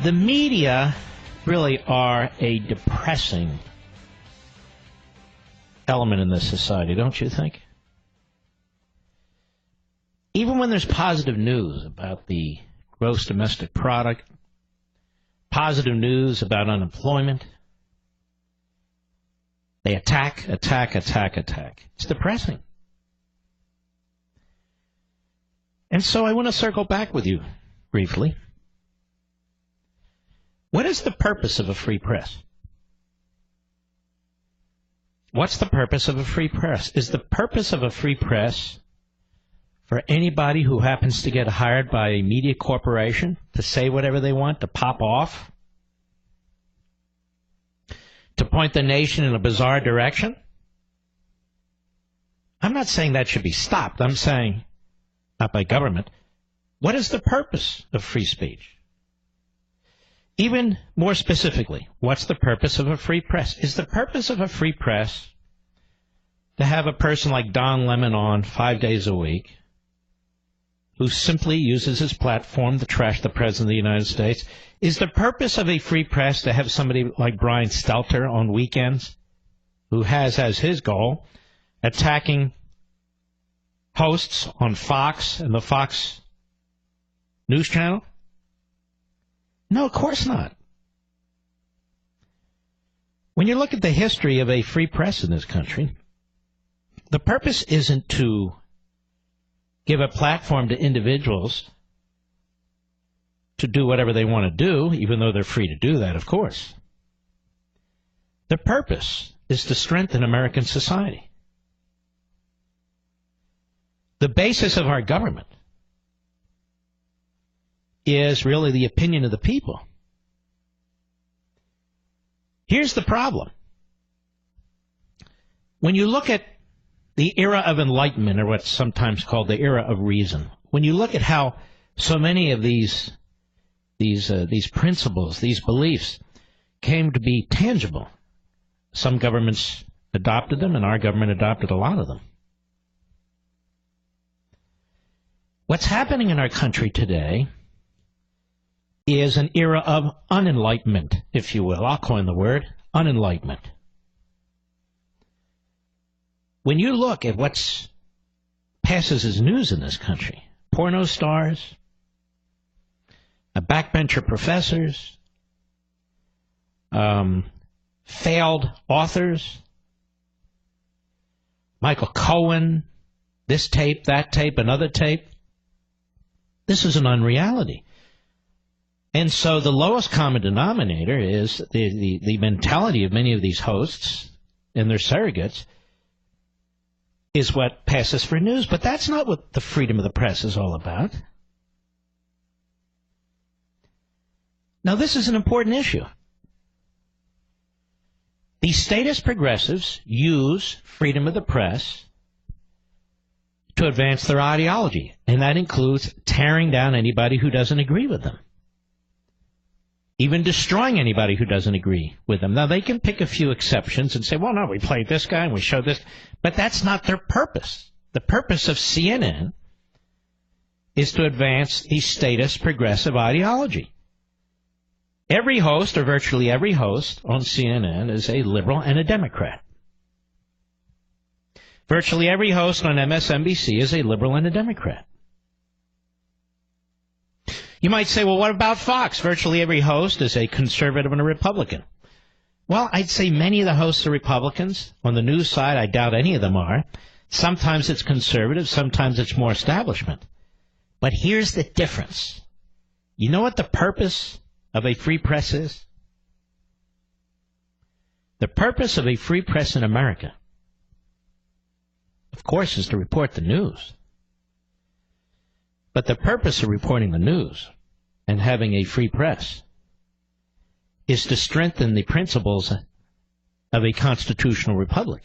The media really are a depressing element in this society, don't you think? Even when there's positive news about the gross domestic product, positive news about unemployment, they attack. It's depressing. And so I want to circle back with you briefly. What is the purpose of a free press? What's the purpose of a free press? Is the purpose of a free press for anybody who happens to get hired by a media corporation to say whatever they want, to pop off, to point the nation in a bizarre direction? I'm not saying that should be stopped. I'm saying, not by government, what is the purpose of free speech? Even more specifically, what's the purpose of a free press? Is the purpose of a free press to have a person like Don Lemon on 5 days a week who simply uses his platform to trash the President of the United States? Is the purpose of a free press to have somebody like Brian Stelter on weekends who has as his goal attacking hosts on Fox and the Fox News Channel? No, of course not. When you look at the history of a free press in this country, the purpose isn't to give a platform to individuals to do whatever they want to do, even though they're free to do that, of course. The purpose is to strengthen American society. The basis of our government is really the opinion of the people. Here's the problem. When you look at the era of enlightenment, or what's sometimes called the era of reason, when you look at how so many of these principles, these beliefs, came to be tangible, some governments adopted them, and our government adopted a lot of them. What's happening in our country today is an era of unenlightenment, if you will. I'll coin the word, unenlightenment. When you look at what passes as news in this country, porno stars, backbencher professors, failed authors, Michael Cohen, this tape, that tape, another tape, this is an unreality. And so the lowest common denominator is the mentality of many of these hosts and their surrogates is what passes for news. But that's not what the freedom of the press is all about. Now, this is an important issue. The statist progressives use freedom of the press to advance their ideology, and that includes tearing down anybody who doesn't agree with them. Even destroying anybody who doesn't agree with them. Now, they can pick a few exceptions and say, well, no, we played this guy and we showed this. But that's not their purpose. The purpose of CNN is to advance the statist progressive ideology. Every host, or virtually every host on CNN, is a liberal and a Democrat. Virtually every host on MSNBC is a liberal and a Democrat. You might say, well, what about Fox? Virtually every host is a conservative and a Republican. Well, I'd say many of the hosts are Republicans. On the news side, I doubt any of them are. Sometimes it's conservative, sometimes it's more establishment. But here's the difference. You know what the purpose of a free press is? The purpose of a free press in America, of course, is to report the news. But the purpose of reporting the news and having a free press is to strengthen the principles of a constitutional republic,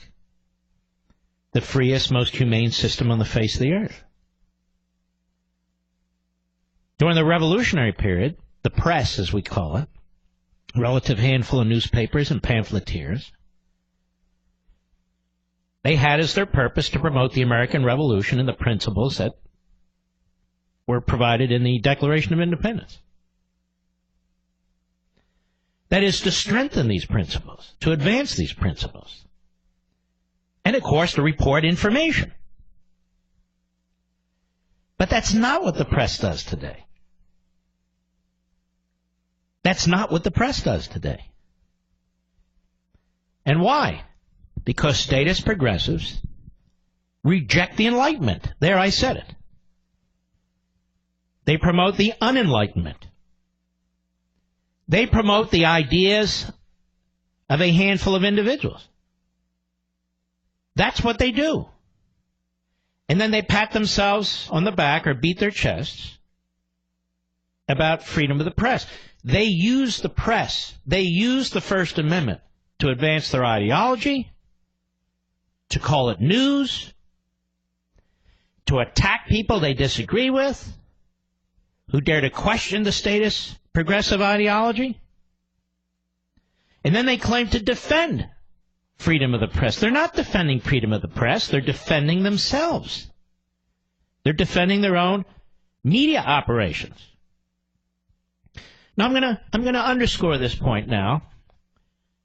the freest, most humane system on the face of the earth. During the Revolutionary period, the press, as we call it, a relative handful of newspapers and pamphleteers, they had as their purpose to promote the American Revolution and the principles that were provided in the Declaration of Independence. That is to strengthen these principles, to advance these principles. And, of course, to report information. But that's not what the press does today. That's not what the press does today. And why? Because statist progressives reject the Enlightenment. There, I said it. They promote the unenlightenment. They promote the ideas of a handful of individuals. That's what they do. And then they pat themselves on the back or beat their chests about freedom of the press. They use the press. They use the First Amendment to advance their ideology, to call it news, to attack people they disagree with, who dare to question the status progressive ideology. And then they claim to defend freedom of the press. They're not defending freedom of the press. They're defending themselves. They're defending their own media operations. Now, I'm going to underscore this point now.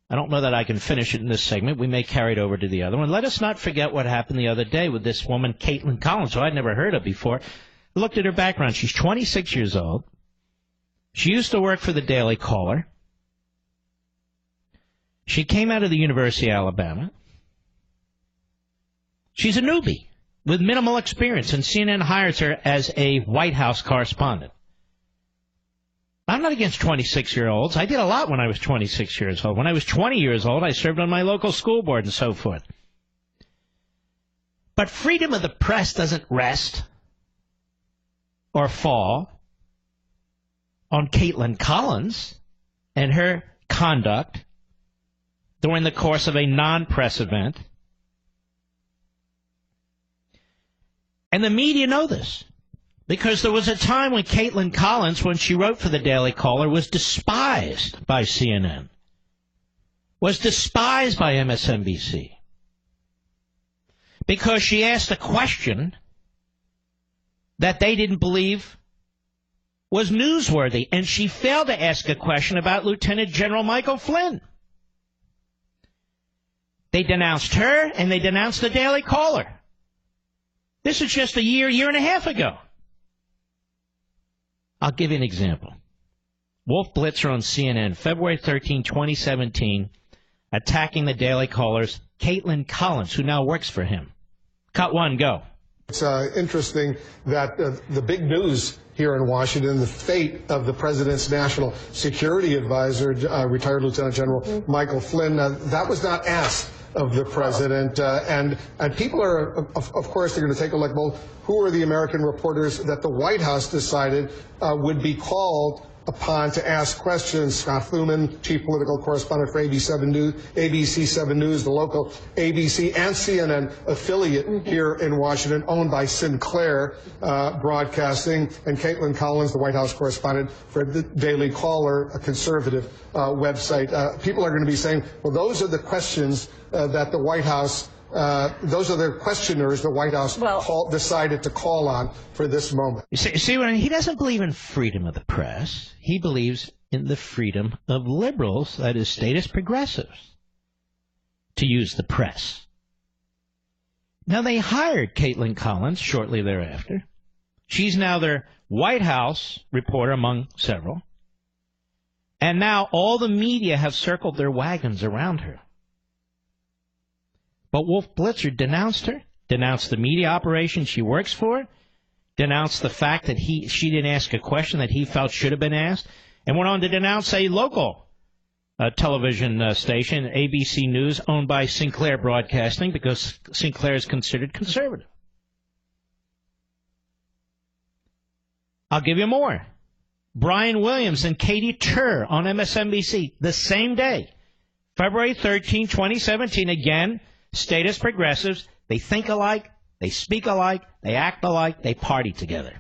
I don't know that I can finish it in this segment. We may carry it over to the other one. Let us not forget what happened the other day with this woman, Caitlin Collins, who I'd never heard of before. I looked at her background. She's 26 years old. She used to work for the Daily Caller. She came out of the University of Alabama. She's a newbie with minimal experience, and CNN hires her as a White House correspondent. I'm not against 26-year-olds. I did a lot when I was 26 years old. When I was 20 years old, I served on my local school board and so forth. But freedom of the press doesn't rest or fall on Caitlin Collins and her conduct during the course of a non-press event. And the media know this. Because there was a time when Caitlin Collins, when she wrote for the Daily Caller, was despised by CNN, was despised by MSNBC, because she asked a question that they didn't believe was newsworthy, and she failed to ask a question about Lieutenant General Michael Flynn. They denounced her, and they denounced the Daily Caller. This is just a year and a half ago. I'll give you an example. Wolf Blitzer on CNN, February 13, 2017, attacking the Daily Caller's Caitlin Collins, who now works for him. Cut one, go. It's interesting that the big news here in Washington, the fate of the president's national security advisor, retired Lieutenant General Michael Flynn, that was not asked of the president. And people are, of course, they're going to take a look, well, who are the American reporters that the White House decided would be called upon to ask questions? Scott Fuhrman, chief political correspondent for ABC 7 News, the local ABC and CNN affiliate here in Washington, owned by Sinclair Broadcasting, and Caitlin Collins, the White House correspondent for the Daily Caller, a conservative website. People are going to be saying, well, those are the questions that the White House those are the questioners the White House decided to call on for this moment. See, when he doesn't believe in freedom of the press, he believes in the freedom of liberals, that is, statist progressives, to use the press. Now, they hired Caitlin Collins shortly thereafter. She's now their White House reporter, among several. And now all the media have circled their wagons around her. But Wolf Blitzer denounced her, denounced the media operation she works for, denounced the fact that she didn't ask a question that he felt should have been asked, and went on to denounce a local television station, ABC News, owned by Sinclair Broadcasting, because Sinclair is considered conservative. I'll give you more. Brian Williams and Katie Tur on MSNBC the same day, February 13, 2017, again, statist progressives, they think alike, they speak alike, they act alike, they party together.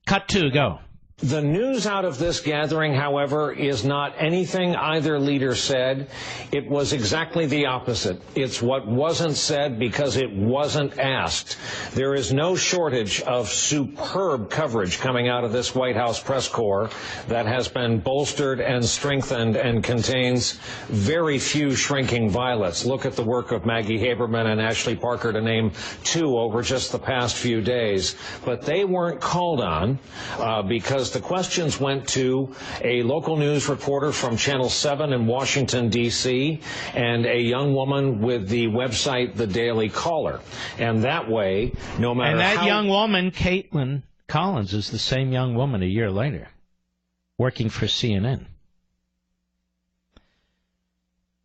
Cut two, go. The news out of this gathering, however, is not anything either leader said. It was exactly the opposite. It's what wasn't said because it wasn't asked. There is no shortage of superb coverage coming out of this White House press corps that has been bolstered and strengthened and contains very few shrinking violets. Look at the work of Maggie Haberman and Ashley Parker, to name two over just the past few days. But they weren't called on because the questions went to a local news reporter from Channel 7 in Washington, D.C., and a young woman with the website The Daily Caller. And that way, no matter how... And that young woman, Caitlin Collins, is the same young woman a year later, working for CNN.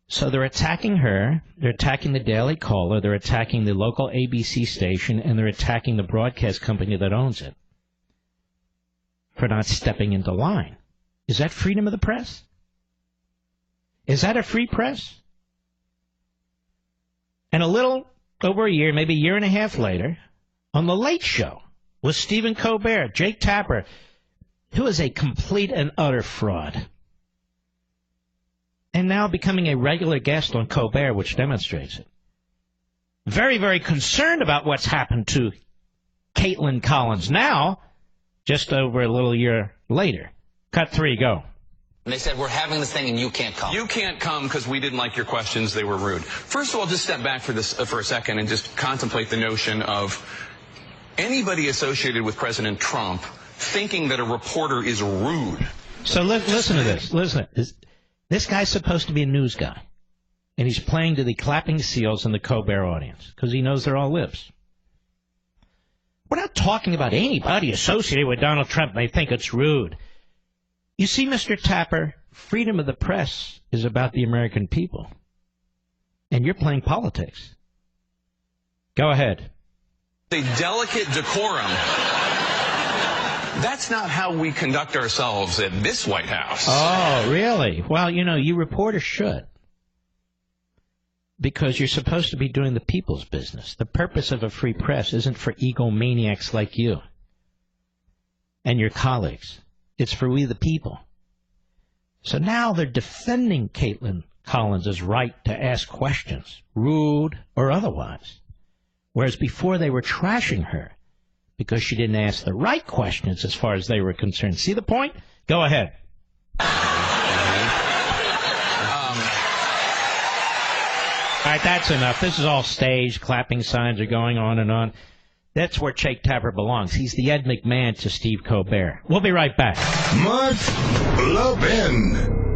So they're attacking her, they're attacking the Daily Caller, they're attacking the local ABC station, and they're attacking the broadcast company that owns it for not stepping into line. Is that freedom of the press? Is that a free press? And a little over a year, maybe a year and a half later, on The Late Show with Stephen Colbert, Jake Tapper, who is a complete and utter fraud, and now becoming a regular guest on Colbert, which demonstrates it. Very, very concerned about what's happened to Caitlin Collins now, just over a little year later. Cut 3, go. And they said, we're having this thing and you can't come. You can't come because we didn't like your questions. They were rude. First of all, just step back for a second and just contemplate the notion of anybody associated with President Trump thinking that a reporter is rude. So listen to this. Listen. This guy's supposed to be a news guy, and he's playing to the clapping seals in the Colbert audience because he knows they're all libs. We're not talking about anybody associated with Donald Trump and they think it's rude. You see, Mr. Tapper, freedom of the press is about the American people, and you're playing politics. Go ahead. A delicate decorum. That's not how we conduct ourselves at this White House. Oh, really? Well, you reporters should. Because you're supposed to be doing the people's business. The purpose of a free press isn't for egomaniacs like you and your colleagues. It's for we the people. So now they're defending Caitlin Collins' right to ask questions, rude or otherwise. Whereas before they were trashing her because she didn't ask the right questions as far as they were concerned. See the point? Go ahead. All right, that's enough. This is all staged. Clapping signs are going on and on. That's where Jake Tapper belongs. He's the Ed McMahon to Steve Colbert. We'll be right back. Mark Levin.